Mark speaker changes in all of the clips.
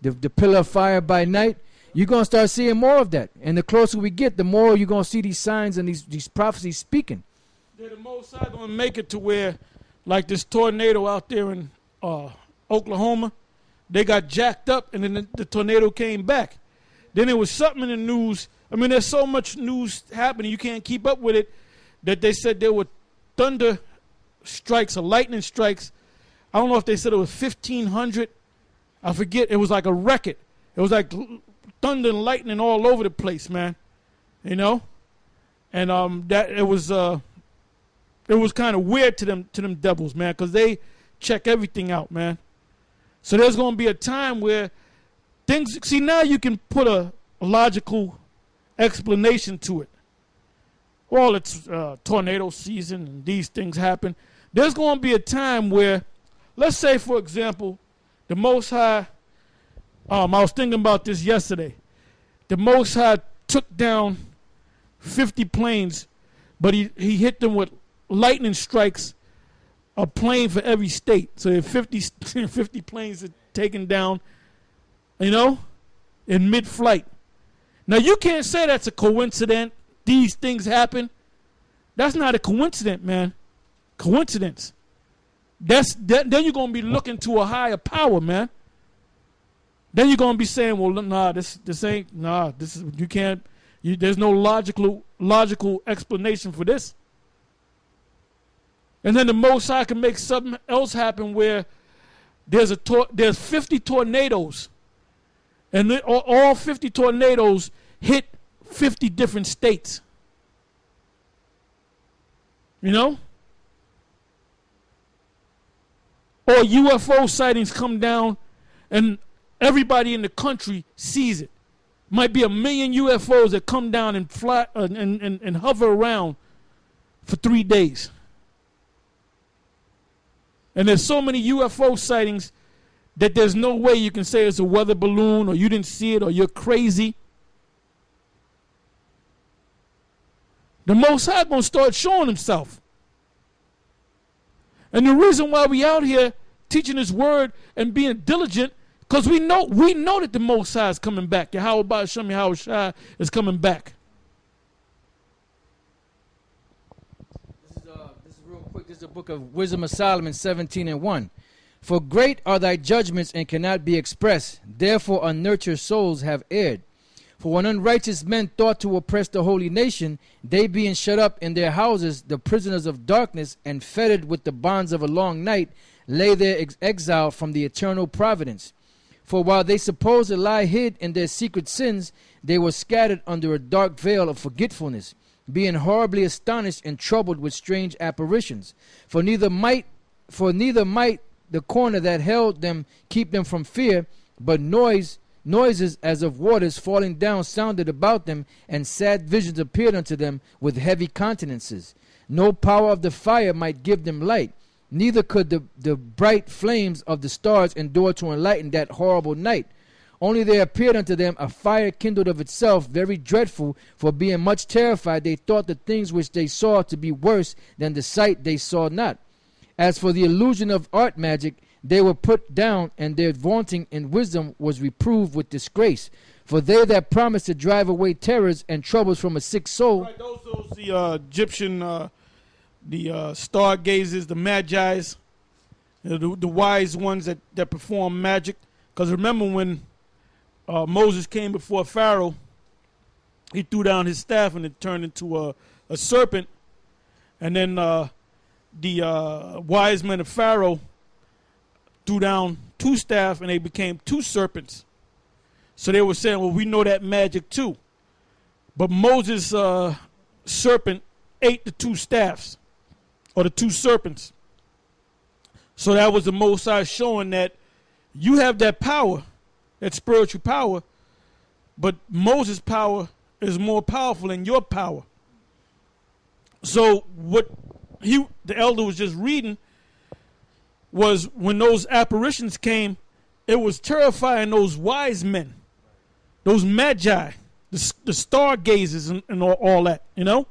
Speaker 1: the pillar of fire by night. You're going to start seeing more of that. And the closer we get, the more you're going to see these signs and these prophecies speaking.
Speaker 2: They're the most high going to make it to where, like this tornado out there in Oklahoma, they got jacked up and then the tornado came back. Then there was something in the news. I mean, there's so much news happening, you can't keep up with it, that they said there were thunder strikes or lightning strikes. I don't know if they said it was 1,500. I forget. It was like a record. It was like thunder and lightning all over the place, man. You know? And that it was kind of weird to them devils, man, because they check everything out, man. So there's going to be a time where things, see, now you can put a logical explanation to it. Well, it's tornado season and these things happen. There's going to be a time where, let's say, for example, the Most High, I was thinking about this yesterday. The Most High took down 50 planes, but he hit them with lightning strikes, a plane for every state. So if 50 planes are taken down, you know, in mid-flight. Now, you can't say that's a coincidence. These things happen. That's not a coincidence, man. Coincidence. Then you're going to be looking to a higher power, man. Then you're going to be saying, well, nah, this ain't, nah, this is, you can't, there's no logical explanation for this. And then the Most High can make something else happen where there's 50 tornadoes, and all 50 tornadoes hit 50 different states. You know? Or UFO sightings come down and everybody in the country sees it. Might be 1 million UFOs that come down and fly and hover around for 3 days. And there's so many UFO sightings that there's no way you can say it's a weather balloon or you didn't see it or you're crazy. The Most High going to start showing himself. And the reason why we out here teaching his word and being diligent, because we know that the Most High is coming back. Yahweh Ba'ashem Yahweh Shai is coming back.
Speaker 1: This is real quick. This is the book of Wisdom of Solomon 17:1. For great are thy judgments and cannot be expressed. Therefore unnurtured souls have erred. For when unrighteous men thought to oppress the holy nation, they being shut up in their houses, the prisoners of darkness, and fettered with the bonds of a long night, lay there exiled from the eternal providence. For while they supposed to lie hid in their secret sins, they were scattered under a dark veil of forgetfulness, being horribly astonished and troubled with strange apparitions. For neither might the corner that held them keep them from fear, but noises as of waters falling down sounded about them, and sad visions appeared unto them with heavy countenances. No power of the fire might give them light, neither could the bright flames of the stars endure to enlighten that horrible night. Only there appeared unto them a fire kindled of itself, very dreadful, for being much terrified they thought the things which they saw to be worse than the sight they saw not. As for the illusion of art magic, they were put down, and their vaunting in wisdom was reproved with disgrace. For they that promised to drive away terrors and troubles from a sick soul.
Speaker 2: Right, those the Egyptian, the stargazers, the magi's, the wise ones that perform magic. Because remember when Moses came before Pharaoh, he threw down his staff and it turned into a serpent. And then the wise men of Pharaoh threw down 2 staff and they became 2 serpents. So they were saying, well, we know that magic too. But Moses' serpent ate the 2 staffs, or the 2 serpents. So that was the Most High showing that you have that power, that spiritual power, but Moses' power is more powerful than your power. So what the elder was just reading was when those apparitions came, it was terrifying those wise men, those magi, the stargazers and all that, you know?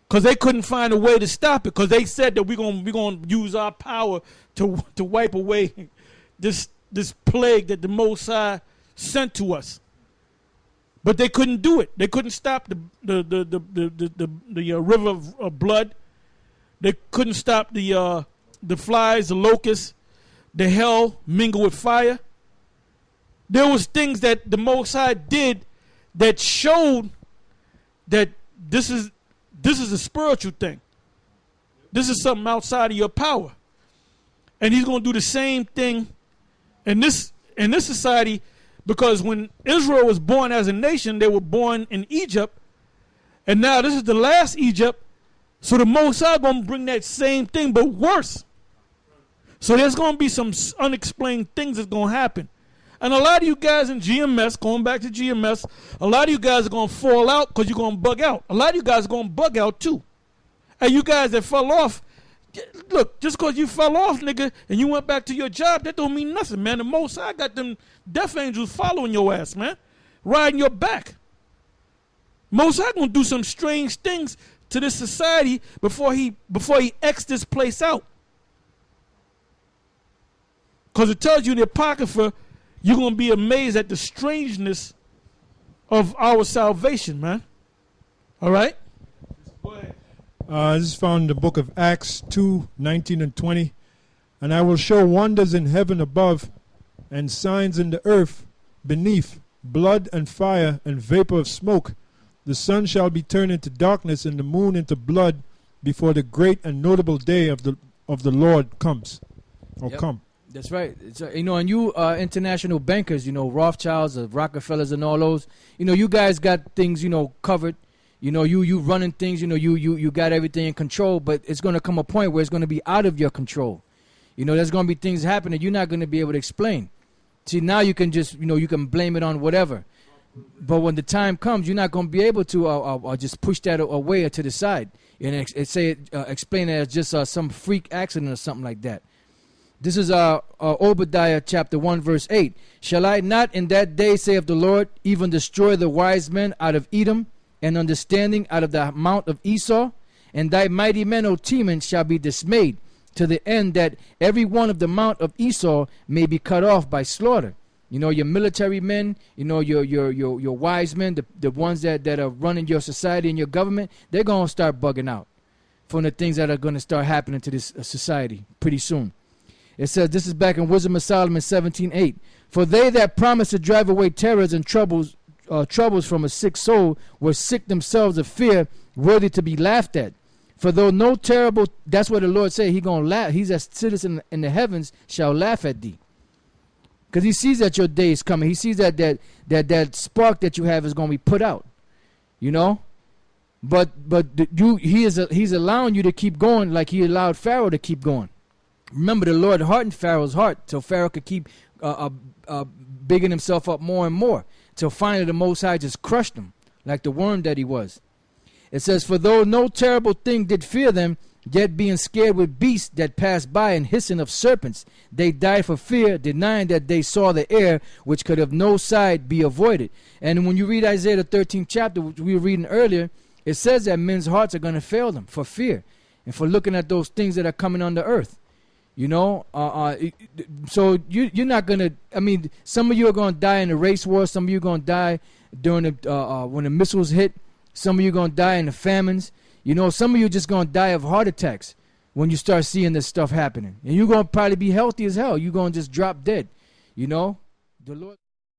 Speaker 2: Because they couldn't find a way to stop it, because they said that we're gonna use our power to wipe away this this plague that the Most High sent to us. But they couldn't do it. They couldn't stop the river of blood. They couldn't stop the flies, the locusts, the hell mingle with fire. There was things that the Most High did that showed that this is a spiritual thing. This is something outside of your power. And he's going to do the same thing in this society, because when Israel was born as a nation, they were born in Egypt. And now this is the last Egypt. So the Most High going to bring that same thing, but worse. So there's going to be some unexplained things that's going to happen. And a lot of you guys in GMS, going back to GMS, a lot of you guys are going to fall out because you're going to bug out. A lot of you guys are going to bug out too. And you guys that fell off, look, just because you fell off, nigga, and you went back to your job, that don't mean nothing, man. The Most High got them death angels following your ass, man, riding your back. Most High going to do some strange things to this society before he X this place out. Because it tells you in the Apocrypha, you're going to be amazed at the strangeness of our salvation, man. All right? Go ahead.
Speaker 3: This is found in the book of Acts 2:19 and 20. And I will show wonders in heaven above and signs in the earth beneath, blood and fire and vapor of smoke. The sun shall be turned into darkness and the moon into blood before the great and notable day of the Lord comes. Or
Speaker 1: Yep.
Speaker 3: come.
Speaker 1: That's right. It's, and you international bankers, Rothschilds, Rockefellers, and all those, you guys got things, covered. You running things. You got everything in control. But it's going to come a point where it's going to be out of your control. There's going to be things happening you're not going to be able to explain. See, now you can just, you can blame it on whatever. But when the time comes, you're not going to be able to just push that away or to the side and explain it as just some freak accident or something like that. This is Obadiah chapter 1 verse 8. Shall I not in that day, saith the Lord, even destroy the wise men out of Edom, and understanding out of the mount of Esau? And thy mighty men, O Teman, shall be dismayed, to the end that every one of the mount of Esau may be cut off by slaughter. Your military men, your wise men, the ones that are running your society and your government, they're going to start bugging out from the things that are going to start happening to this society pretty soon. It says, this is back in Wisdom of Solomon 17:8. For they that promise to drive away terrors and troubles from a sick soul were sick themselves of fear, worthy to be laughed at. For though no terrible, that's what the Lord said, he going to laugh. He that sitteth in the heavens shall laugh at thee. Because he sees that your day is coming. He sees that spark that you have is going to be put out. But he's allowing you to keep going like he allowed Pharaoh to keep going. Remember, the Lord hardened Pharaoh's heart so Pharaoh could keep bigging himself up more and more, till finally the Most High just crushed him like the worm that he was. It says, for though no terrible thing did fear them, yet being scared with beasts that passed by and hissing of serpents, they died for fear, denying that they saw the air, which could of no side be avoided. And when you read Isaiah the 13th chapter, which we were reading earlier, it says that men's hearts are going to fail them for fear and for looking at those things that are coming on the earth. So you're not going to, some of you are going to die in the race war. Some of you are going to die during when the missiles hit. Some of you are going to die in the famines. Some of you are just going to die of heart attacks when you start seeing this stuff happening. And you're going to probably be healthy as hell. You're going to just drop dead. The Lord.